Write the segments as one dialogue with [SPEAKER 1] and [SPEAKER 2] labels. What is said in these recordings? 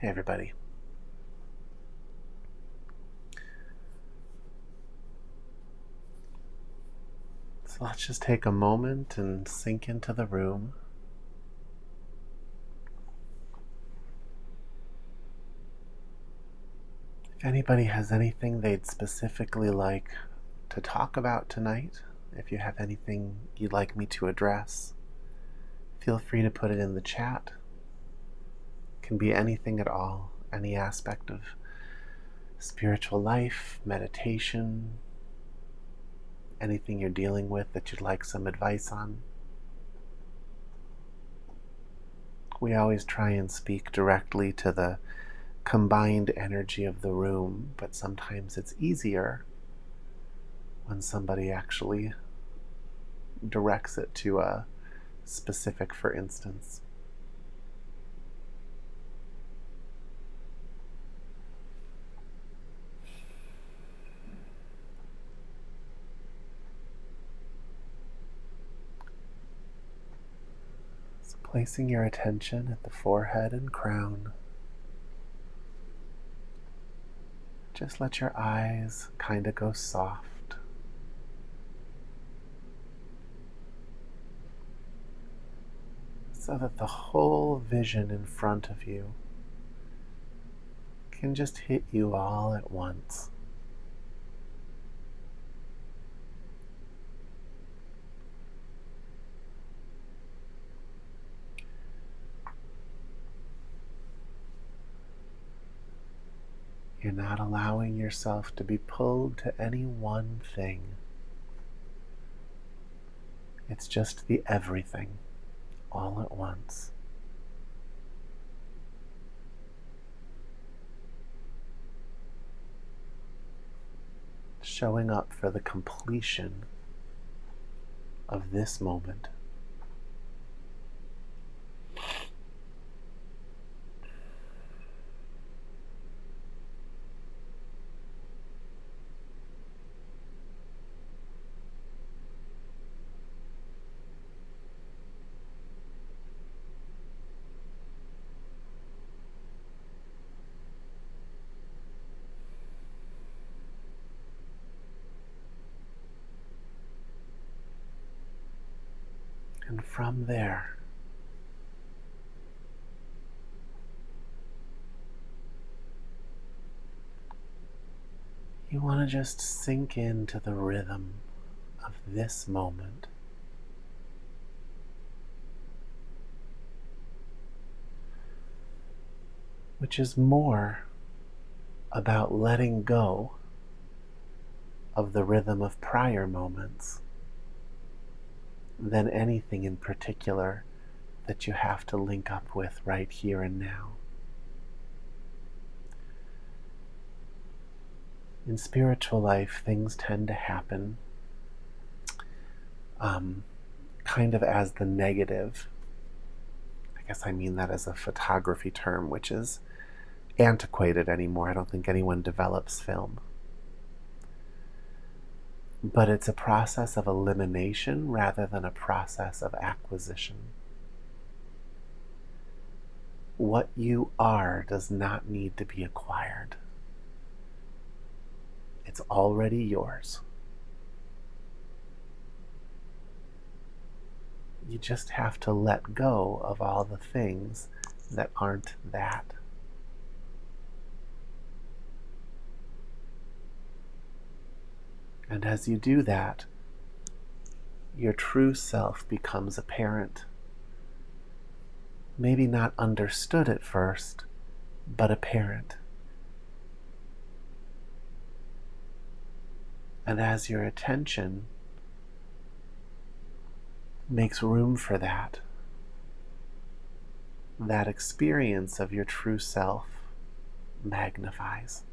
[SPEAKER 1] Hey everybody. So let's just take a moment and sink into the room. If anybody has anything they'd specifically like to talk about tonight, if you have anything you'd like me to address, feel free to put it in the chat. It can be anything at all, any aspect of spiritual life, meditation, anything you're dealing with that you'd like some advice on. We always try and speak directly to the combined energy of the room, but sometimes it's easier when somebody actually directs it to a specific, for instance. So placing your attention at the forehead and crown, just let your eyes kind of go soft. So that the whole vision in front of you can just hit you all at once. You're not allowing yourself to be pulled to any one thing. It's just the everything all at once. Showing up for the completion of this moment. And from there, you want to just sink into the rhythm of this moment. Which is more about letting go of the rhythm of prior moments than anything in particular that you have to link up with right here and now. In spiritual life, things tend to happen kind of as the negative. I guess I mean that as a photography term, which is antiquated anymore. I don't think anyone develops film. But it's a process of elimination rather than a process of acquisition. What you are does not need to be acquired. It's already yours. You just have to let go of all the things that aren't that. And as you do that, your true self becomes apparent. Maybe not understood at first, but apparent. And as your attention makes room for that experience of your true self magnifies.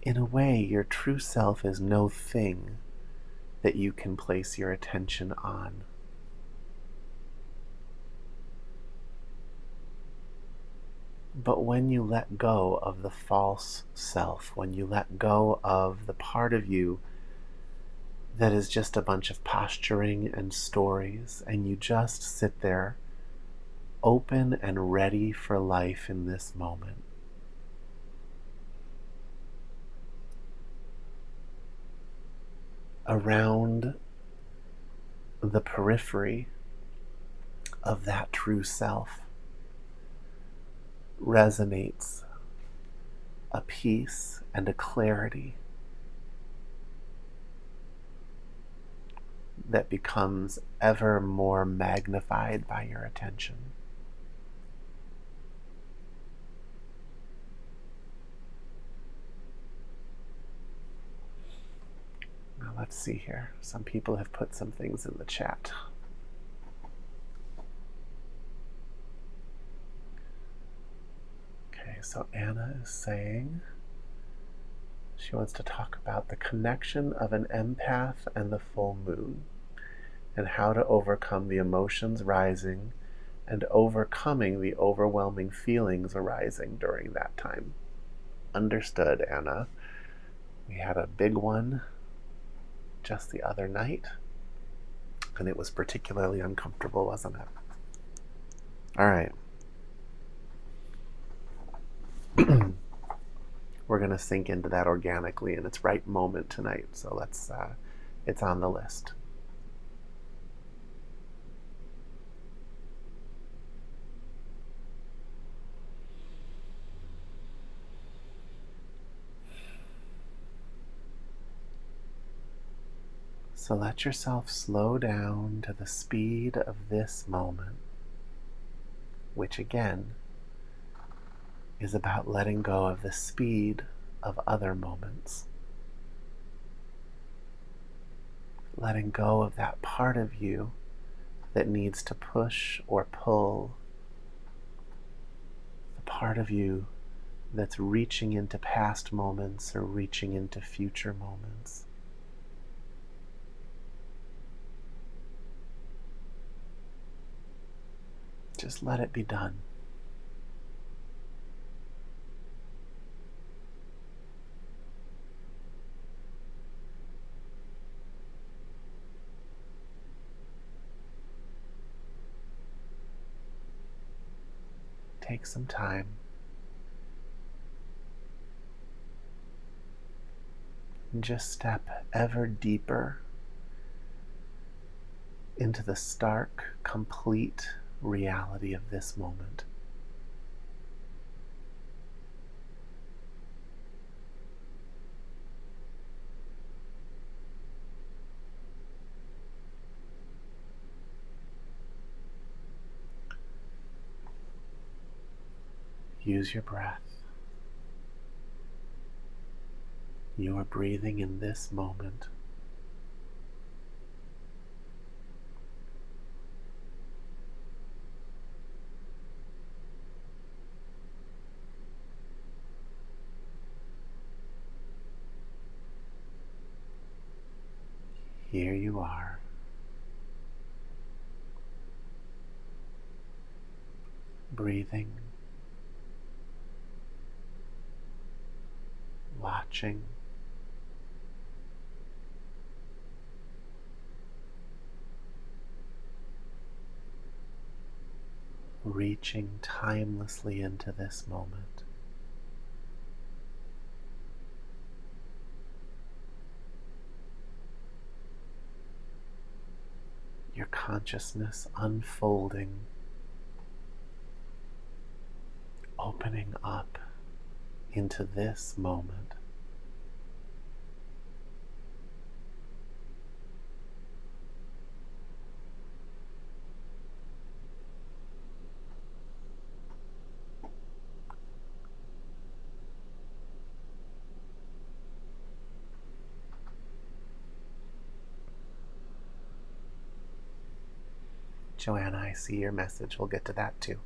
[SPEAKER 1] In a way, your true self is no thing that you can place your attention on. But when you let go of the false self, when you let go of the part of you that is just a bunch of posturing and stories, and you just sit there open and ready for life in this moment. Around the periphery of that true self resonates a peace and a clarity that becomes ever more magnified by your attention. Now let's see here. Some people have put some things in the chat. Okay, so Anna is saying she wants to talk about the connection of an empath and the full moon, and how to overcome the emotions rising and overcoming the overwhelming feelings arising during that time. Understood, Anna. We had a big one just the other night, and it was particularly uncomfortable, wasn't it? All right. We're going to sink into that organically in its right moment tonight, so let's, it's on the list. So let yourself slow down to the speed of this moment, which again is about letting go of the speed of other moments. Letting go of that part of you that needs to push or pull. The part of you that's reaching into past moments or reaching into future moments. Just let it be done. Take some time. And just step ever deeper into the stark, complete reality of this moment. Use your breath. You are breathing in this moment. Here you are. Breathing, watching, reaching timelessly into this moment. Your consciousness unfolding, opening up into this moment. Joanna, I see your message. We'll get to that too.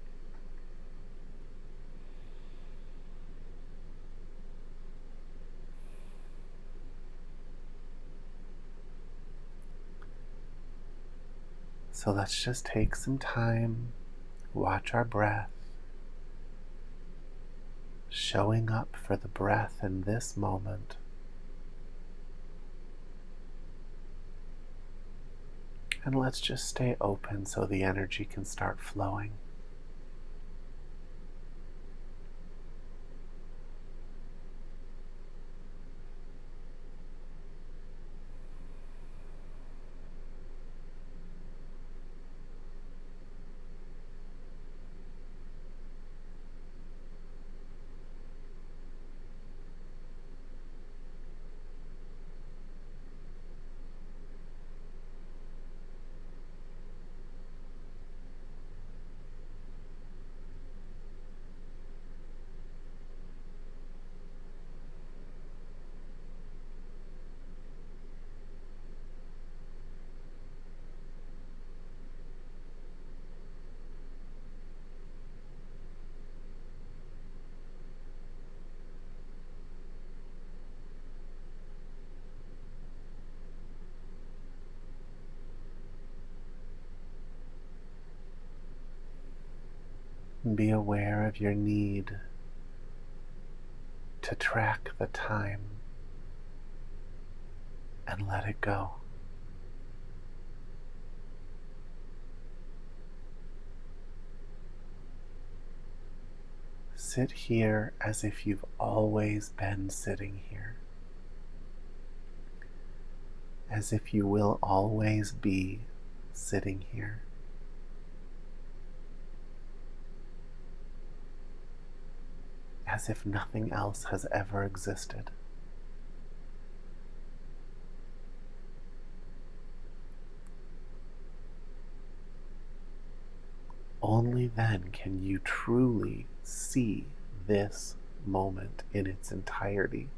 [SPEAKER 1] So let's just take some time, watch our breath, showing up for the breath in this moment. And let's just stay open so the energy can start flowing. Be aware of your need to track the time and let it go. Sit here as if you've always been sitting here, as if you will always be sitting here. As if nothing else has ever existed. Only then can you truly see this moment in its entirety.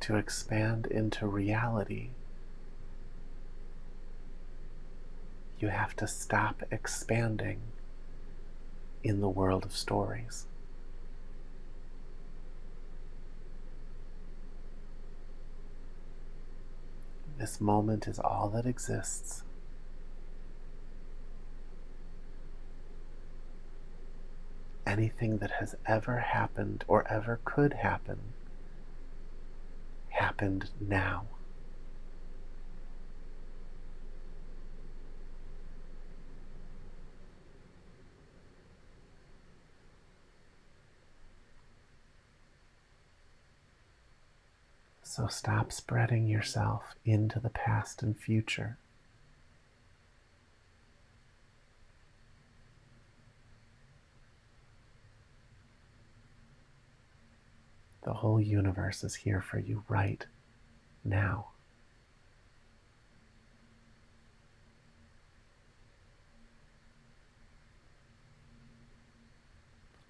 [SPEAKER 1] To expand into reality, you have to stop expanding in the world of stories. This moment is all that exists. Anything that has ever happened or ever could happen happened now. So stop spreading yourself into the past and future. The whole universe is here for you right now.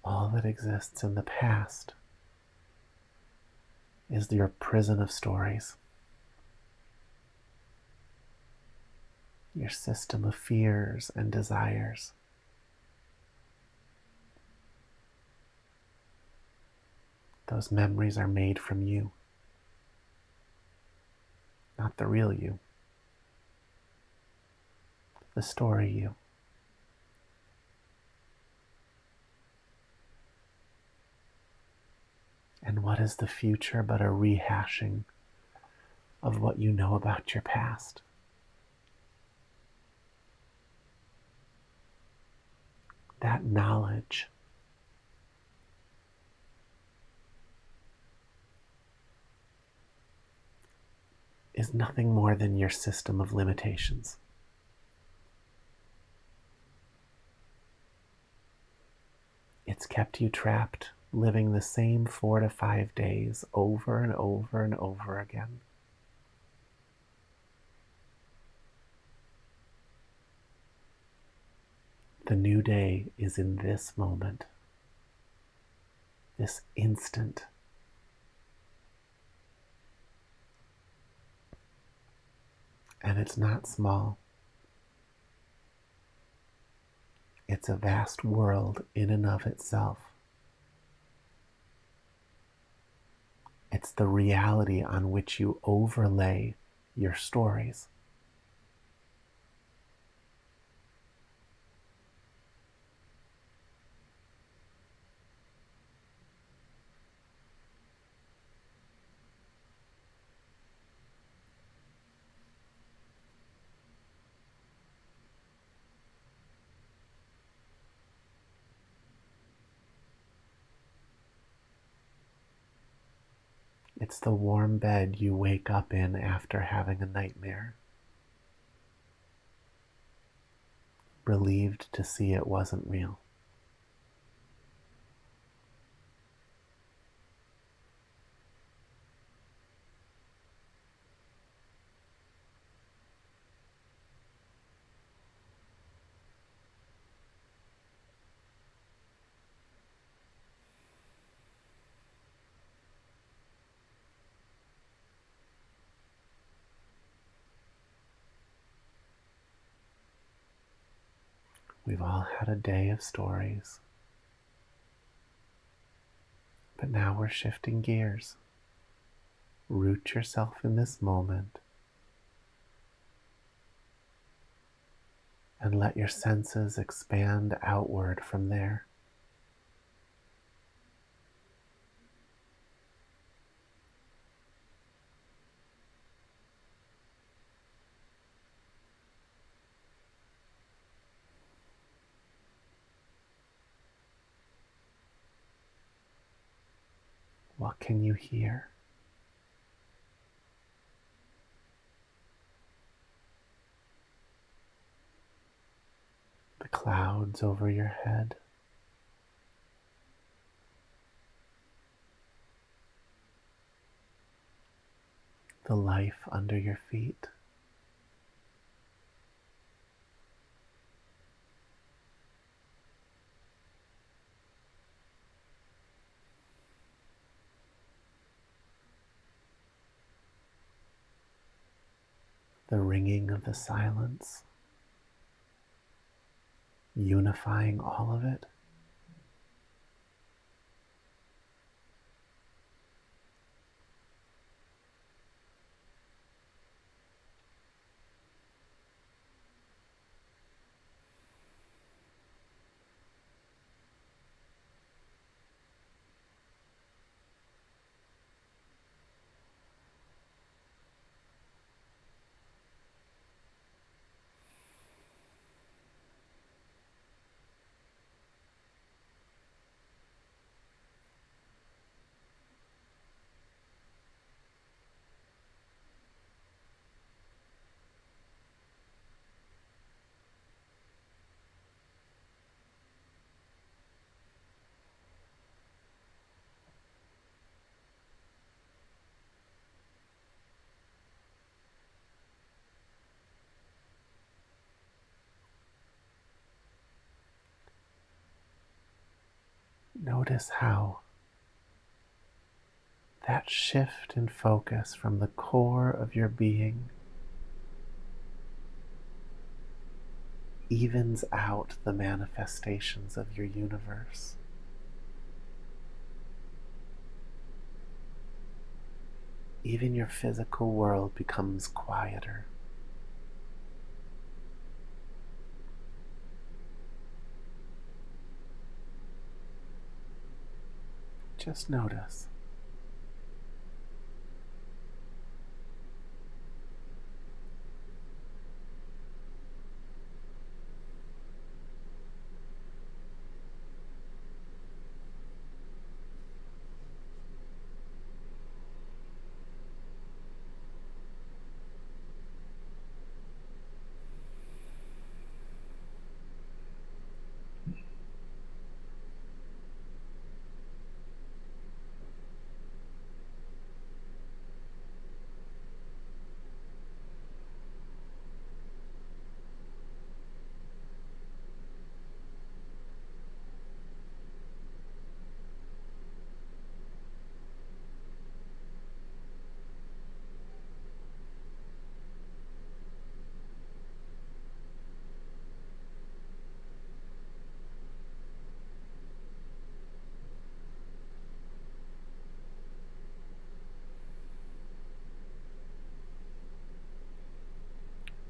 [SPEAKER 1] All that exists in the past is your prison of stories, your system of fears and desires. Those memories are made from you, not the real you, the story you. And what is the future but a rehashing of what you know about your past? That knowledge is nothing more than your system of limitations. It's kept you trapped, living the same 4 to 5 days over and over and over again. The new day is in this moment, this instant. And it's not small. It's a vast world in and of itself. It's the reality on which you overlay your stories. It's the warm bed you wake up in after having a nightmare, relieved to see it wasn't real. We've all had a day of stories, but now we're shifting gears. Root yourself in this moment and let your senses expand outward from there. What can you hear? The clouds over your head, the life under your feet. The ringing of the silence, unifying all of it. Notice how that shift in focus from the core of your being evens out the manifestations of your universe. Even your physical world becomes quieter. Just notice.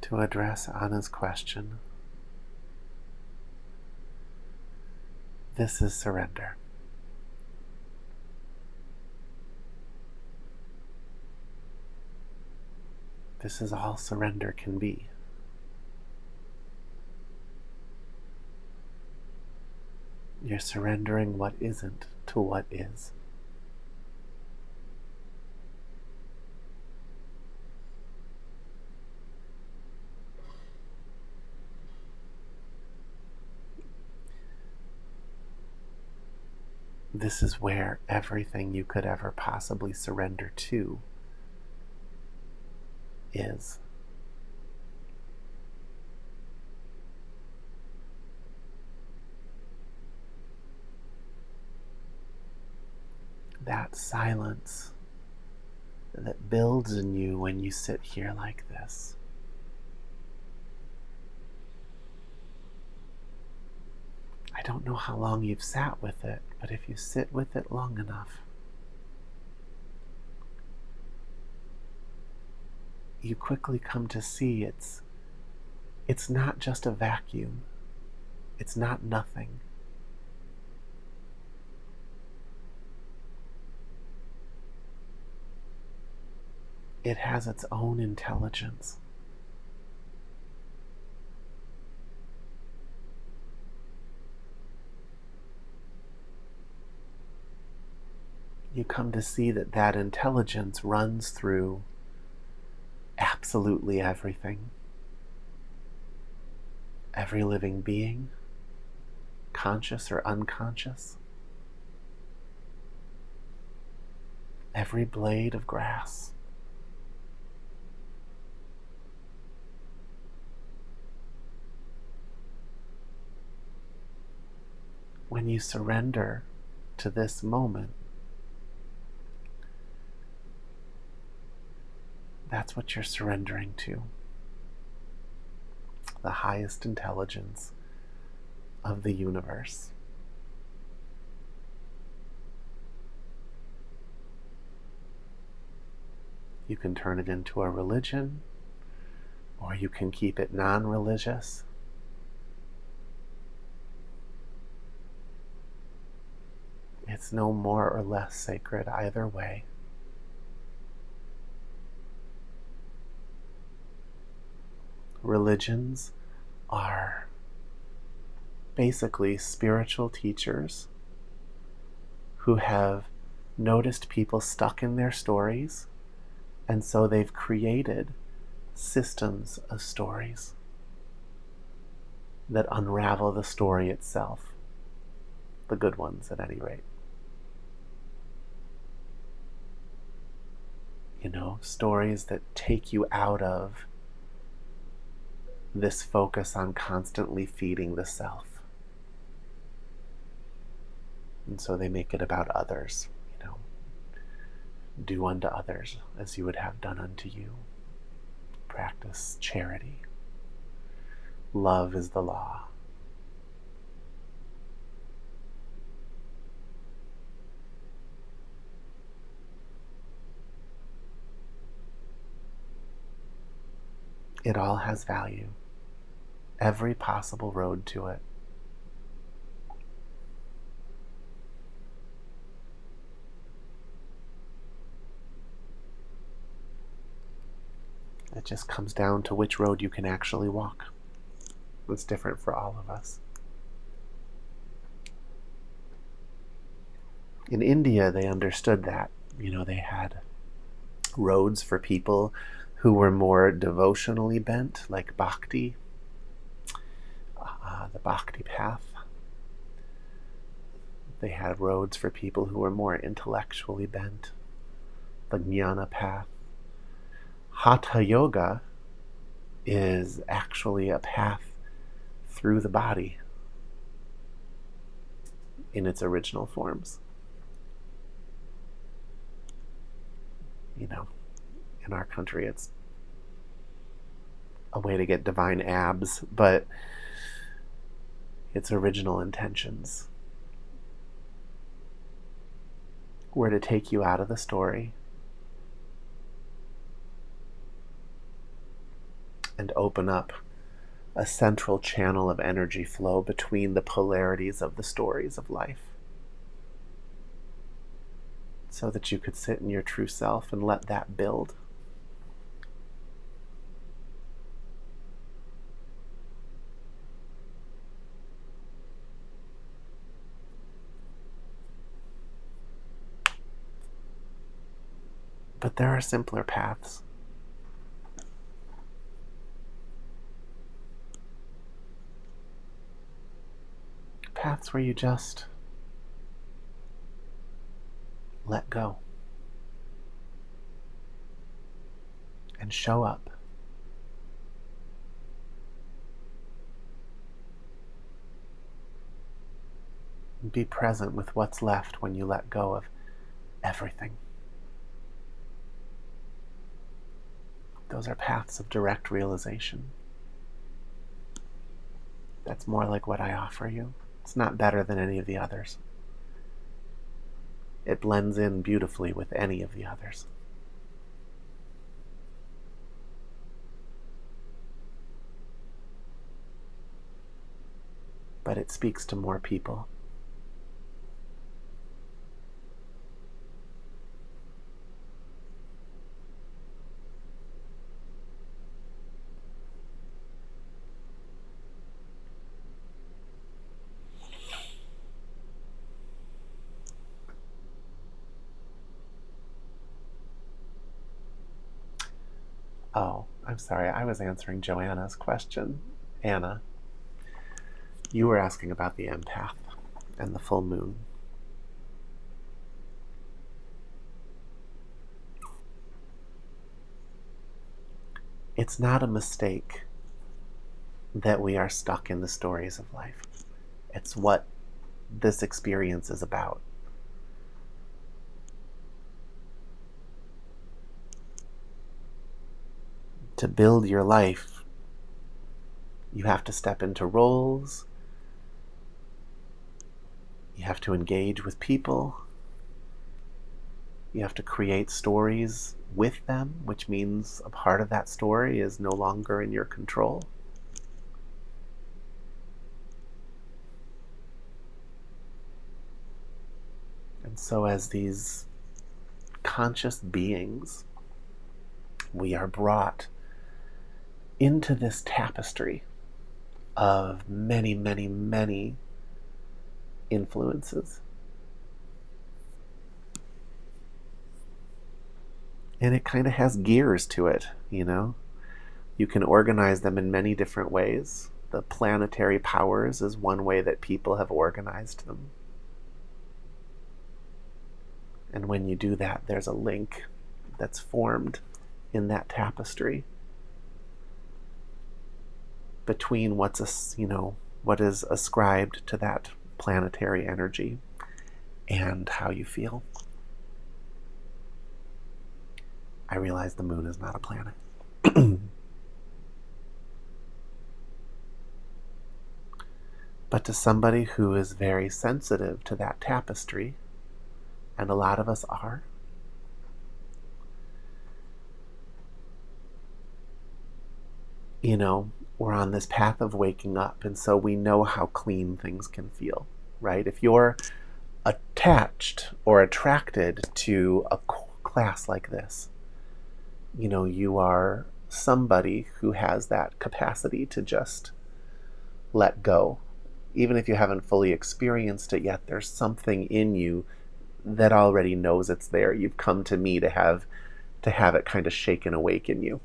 [SPEAKER 1] To address Anna's question, this is surrender. This is all surrender can be. You're surrendering what isn't to what is. This is where everything you could ever possibly surrender to is. That silence that builds in you when you sit here like this. I don't know how long you've sat with it, but if you sit with it long enough, you quickly come to see it's not just a vacuum. It's not nothing. It has its own intelligence. You come to see that that intelligence runs through absolutely everything. Every living being, conscious or unconscious. Every blade of grass. When you surrender to this moment, that's what you're surrendering to. The highest intelligence of the universe. You can turn it into a religion, or you can keep it non-religious. It's no more or less sacred either way. Religions are basically spiritual teachers who have noticed people stuck in their stories, and so they've created systems of stories that unravel the story itself, the good ones at any rate. You know, stories that take you out of this focus on constantly feeding the self. And so they make it about others, you know. Do unto others as you would have done unto you. Practice charity. Love is the law. It all has value. Every possible road to it. It just comes down to which road you can actually walk. It's different for all of us. In India, they understood that. You know, they had roads for people who were more devotionally bent, like bhakti, the bhakti path. They had roads for people who were more intellectually bent, the jnana path. Hatha yoga is actually a path through the body in its original forms. You know, in our country it's a way to get divine abs, but its original intentions were to take you out of the story and open up a central channel of energy flow between the polarities of the stories of life, so that you could sit in your true self and let that build. But there are simpler paths. Paths where you just let go and show up. And be present with what's left when you let go of everything. Those are paths of direct realization. That's more like what I offer you. It's not better than any of the others. It blends in beautifully with any of the others. But it speaks to more people. Oh, I'm sorry, I was answering Joanna's question. Anna, you were asking about the empath and the full moon. It's not a mistake that we are stuck in the stories of life. It's what this experience is about. To build your life, you have to step into roles. You have to engage with people. You have to create stories with them, which means a part of that story is no longer in your control. And so as these conscious beings, we are brought into this tapestry of many, many, many influences. And it kind of has gears to it, you know? You can organize them in many different ways. The planetary powers is one way that people have organized them. And when you do that, there's a link that's formed in that tapestry between what is ascribed to that planetary energy and how you feel. I realize the moon is not a planet. But to somebody who is very sensitive to that tapestry, and a lot of us are, we're on this path of waking up, and so we know how clean things can feel, right? If you're attached or attracted to a class like this, you are somebody who has that capacity to just let go. Even if you haven't fully experienced it yet, there's something in you that already knows it's there. You've come to me to have it kind of shaken awake in you.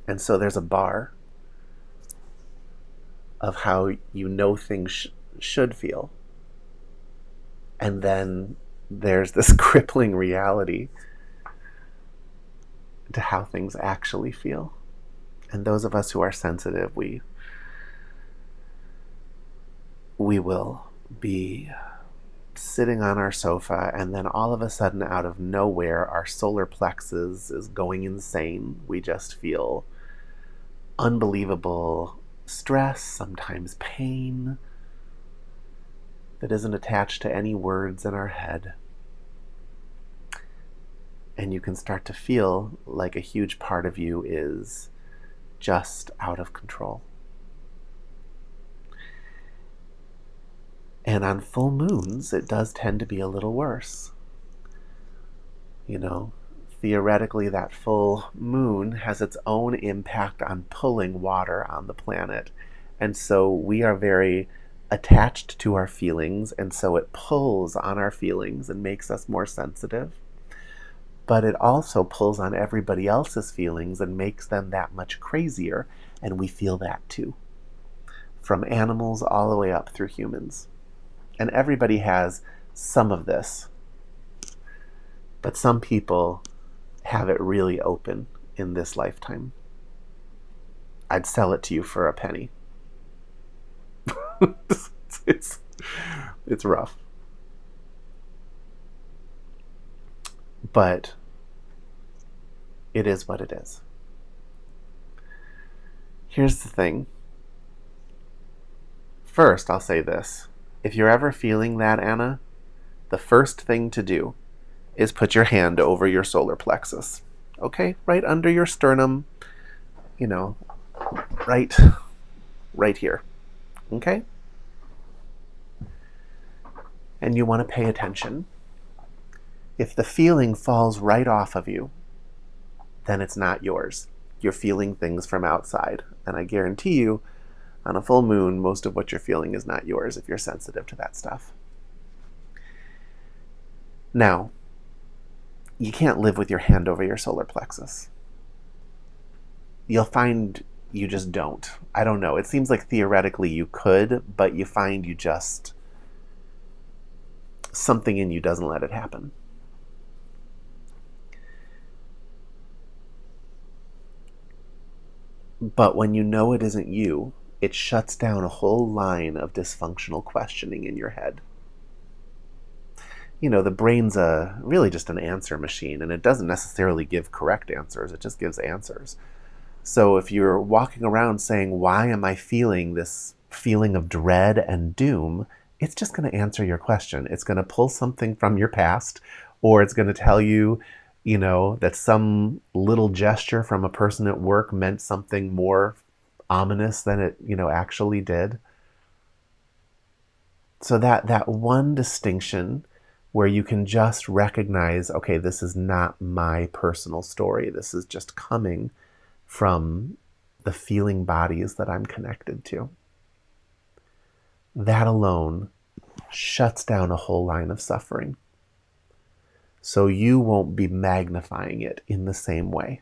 [SPEAKER 1] And so there's a bar of how things should feel. And then there's this crippling reality to how things actually feel. And those of us who are sensitive, we will be sitting on our sofa, and then all of a sudden, out of nowhere, our solar plexus is going insane. We just feel unbelievable stress, sometimes pain, that isn't attached to any words in our head. And you can start to feel like a huge part of you is just out of control. And on full moons, it does tend to be a little worse. Theoretically, that full moon has its own impact on pulling water on the planet. And so we are very attached to our feelings, and so it pulls on our feelings and makes us more sensitive. But it also pulls on everybody else's feelings and makes them that much crazier, and we feel that too. From animals all the way up through humans. And everybody has some of this. But some people have it really open in this lifetime. I'd sell it to you for a penny. it's rough. But it is what it is. Here's the thing. First, I'll say this. If you're ever feeling that, Anna, the first thing to do is put your hand over your solar plexus. Okay? Right under your sternum, right here. Okay? And you want to pay attention. If the feeling falls right off of you, then it's not yours. You're feeling things from outside. And I guarantee you, on a full moon, most of what you're feeling is not yours if you're sensitive to that stuff. Now, you can't live with your hand over your solar plexus. You'll find you just don't. I don't know. It seems like theoretically you could, but you find you just... something in you doesn't let it happen. But when you know it isn't you, it shuts down a whole line of dysfunctional questioning in your head. The brain's really just an answer machine, and it doesn't necessarily give correct answers, it just gives answers. So if you're walking around saying, why am I feeling this feeling of dread and doom, it's just going to answer your question. It's going to pull something from your past, or it's going to tell you, that some little gesture from a person at work meant something more ominous than it, actually did. So that one distinction where you can just recognize, okay, this is not my personal story. This is just coming from the feeling bodies that I'm connected to. That alone shuts down a whole line of suffering. So you won't be magnifying it in the same way.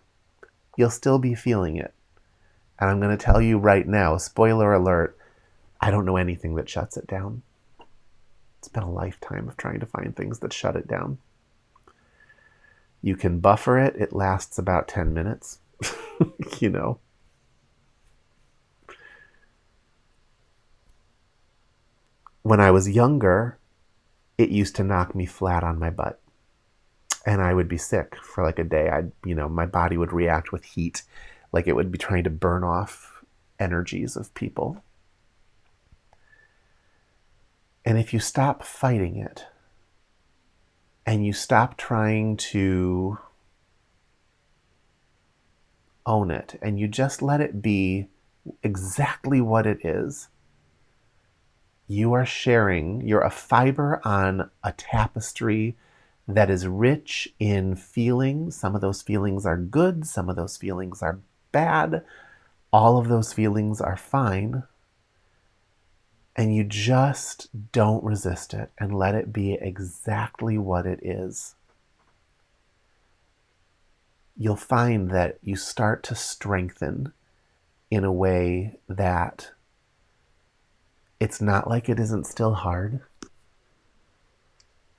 [SPEAKER 1] You'll still be feeling it. And I'm going to tell you right now, spoiler alert, I don't know anything that shuts it down. It's been a lifetime of trying to find things that shut it down. You can buffer it. It lasts about 10 minutes. When I was younger, it used to knock me flat on my butt. And I would be sick for like a day. My body would react with heat, like it would be trying to burn off energies of people. And if you stop fighting it, and you stop trying to own it, and you just let it be exactly what it is, you're a fiber on a tapestry that is rich in feelings. Some of those feelings are good, some of those feelings are bad, all of those feelings are fine. And you just don't resist it and let it be exactly what it is. You'll find that you start to strengthen in a way that it's not like it isn't still hard,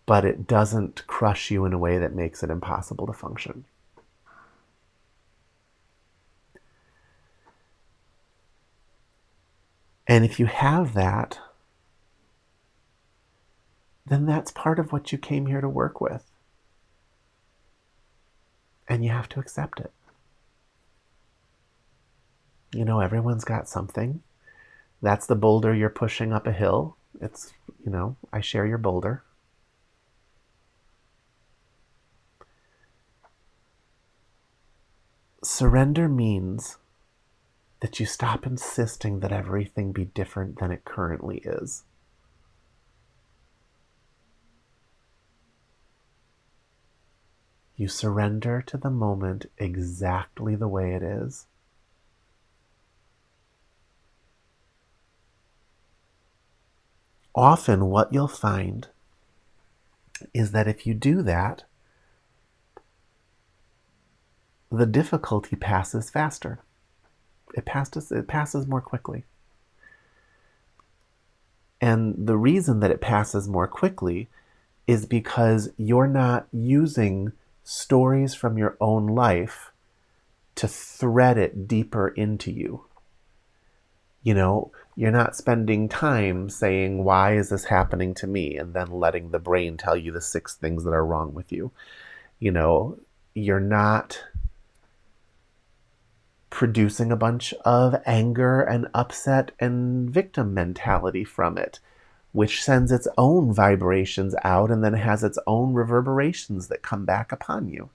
[SPEAKER 1] but it doesn't crush you in a way that makes it impossible to function. And if you have that, then that's part of what you came here to work with. And you have to accept it. Everyone's got something. That's the boulder you're pushing up a hill. It's, I share your boulder. Surrender means that you stop insisting that everything be different than it currently is. You surrender to the moment exactly the way it is. Often what you'll find is that if you do that, the difficulty passes faster. It passes more quickly. And the reason that it passes more quickly is because you're not using stories from your own life to thread it deeper into you. You know, you're not spending time saying, why is this happening to me? And then letting the brain tell you the 6 things that are wrong with you. You know, you're not producing a bunch of anger and upset and victim mentality from it, which sends its own vibrations out and then has its own reverberations that come back upon you.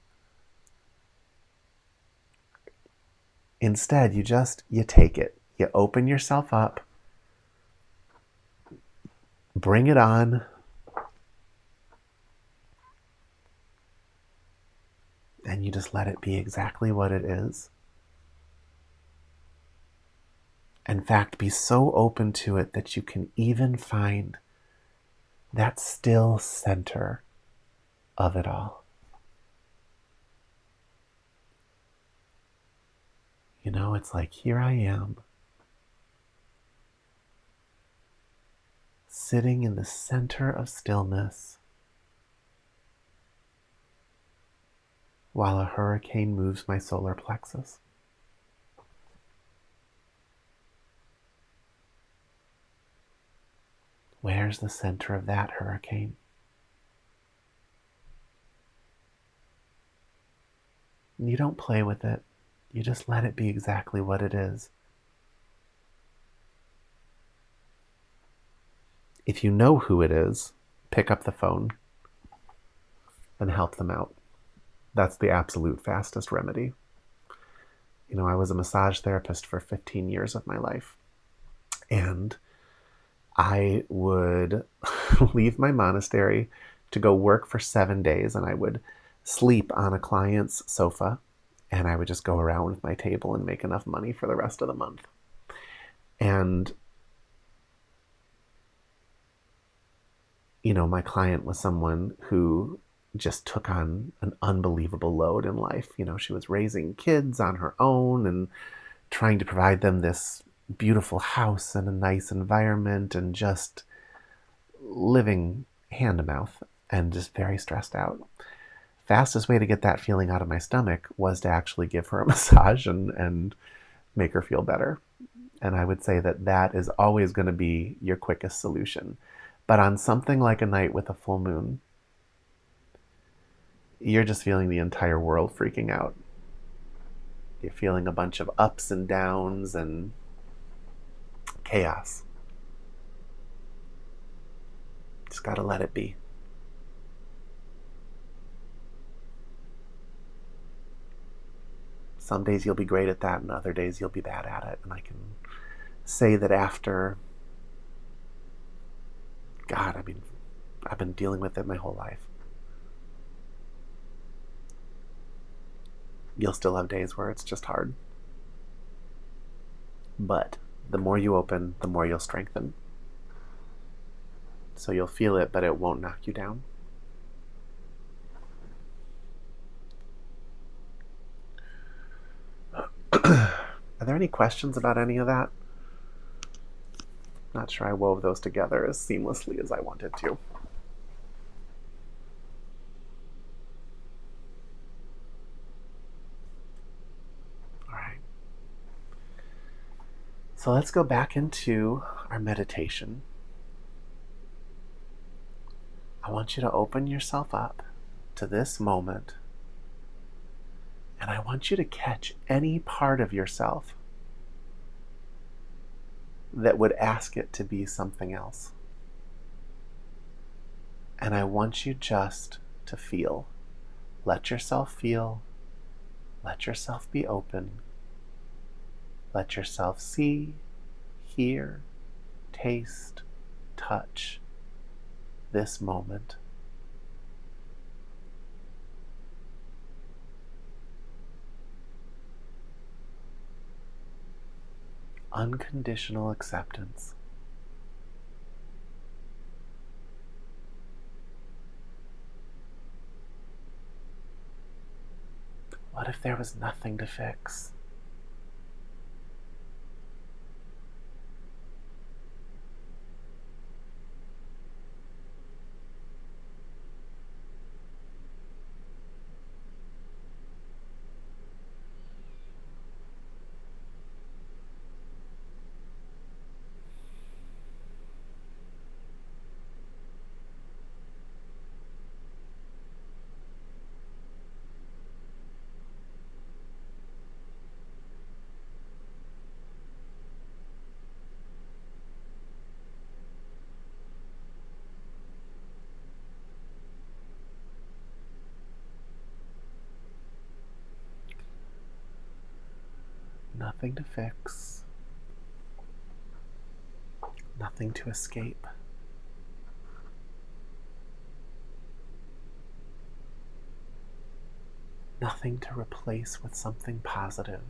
[SPEAKER 1] Instead, you take it. You open yourself up, bring it on, and you just let it be exactly what it is. In fact, be so open to it that you can even find that still center of it all. You know, it's like, here I am, sitting in the center of stillness while a hurricane moves my solar plexus. Where's the center of that hurricane? You don't play with it. You just let it be exactly what it is. If you know who it is, pick up the phone and help them out. That's the absolute fastest remedy. You know, I was a massage therapist for 15 years of my life. And I would leave my monastery to go work for 7 days, and I would sleep on a client's sofa, and I would just go around with my table and make enough money for the rest of the month. And, you know, my client was someone who just took on an unbelievable load in life. You know, she was raising kids on her own and trying to provide them this beautiful house and a nice environment and just living hand to mouth and just very stressed out. Fastest way to get that feeling out of my stomach was to actually give her a massage and make her feel better. And I would say that that is always going to be your quickest solution. But on something like a night with a full moon, you're just feeling the entire world freaking out. You're feeling a bunch of ups and downs and chaos. Just gotta let it be. Some days you'll be great at that, and other days you'll be bad at it. And I can say that after, God, I mean, I've been dealing with it my whole life. You'll still have days where it's just hard. But the more you open, the more you'll strengthen. So you'll feel it, but it won't knock you down. Are there any questions about any of that? Not sure I wove those together as seamlessly as I wanted to. All right. So let's go back into our meditation. I want you to open yourself up to this moment, and I want you to catch any part of yourself that would ask it to be something else. And I want you just to feel. Let yourself feel. Let yourself be open. Let yourself see, hear, taste, touch this moment. Unconditional acceptance. What if there was nothing to fix? Nothing to fix, nothing to escape. Nothing to replace with something positive.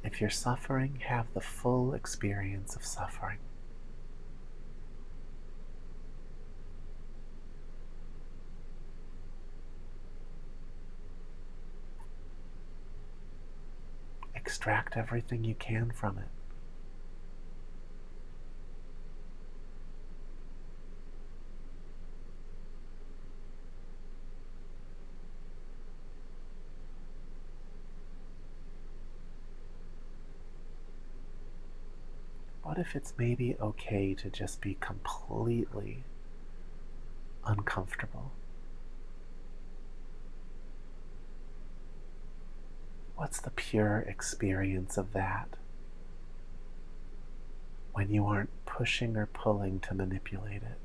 [SPEAKER 1] If you're suffering, have the full experience of suffering. Extract everything you can from it. What if it's maybe okay to just be completely uncomfortable? What's the pure experience of that? When you aren't pushing or pulling to manipulate it.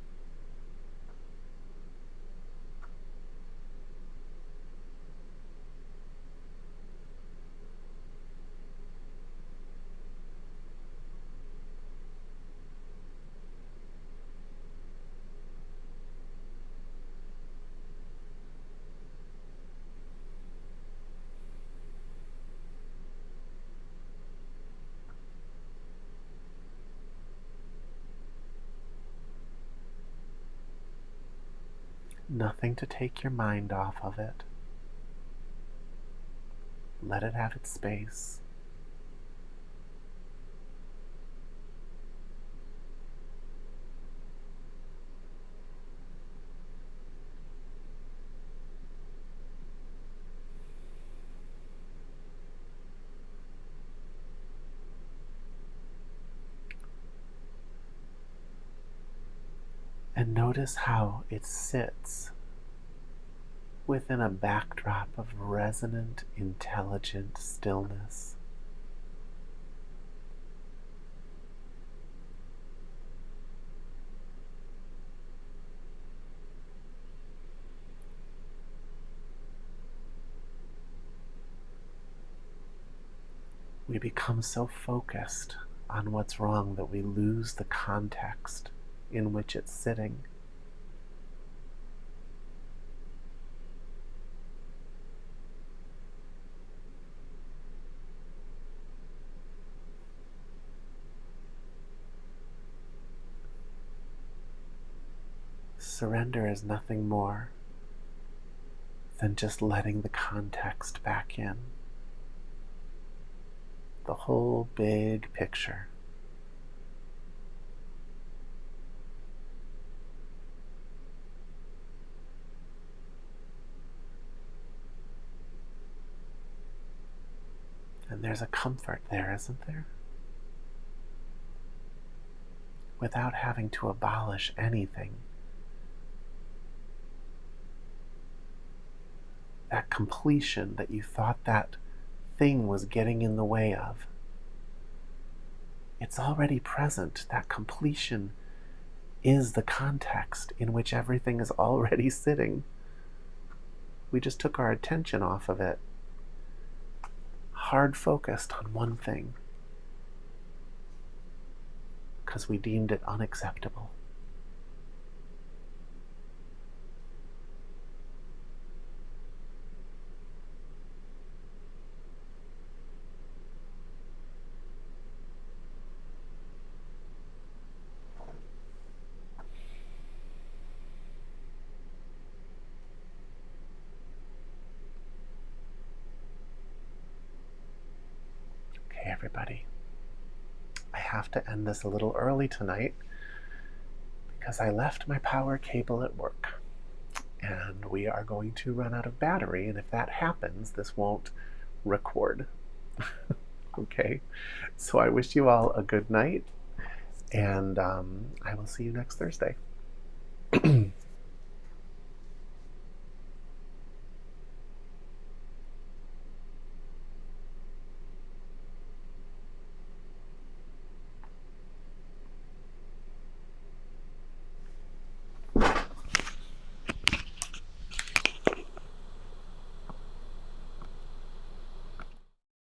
[SPEAKER 1] Nothing to take your mind off of it. Let it have its space. And notice how it sits within a backdrop of resonant, intelligent stillness. We become so focused on what's wrong that we lose the context in which it's sitting. Surrender is nothing more than just letting the context back in. The whole big picture. And there's a comfort there, isn't there? Without having to abolish anything. That completion that you thought that thing was getting in the way of. It's already present. That completion is the context in which everything is already sitting. We just took our attention off of it. Hard focused on one thing. Because we deemed it unacceptable. Okay, everybody. I have to end this a little early tonight because I left my power cable at work. And we are going to run out of battery, and if that happens, this won't record. Okay? So I wish you all a good night, and I will see you next Thursday.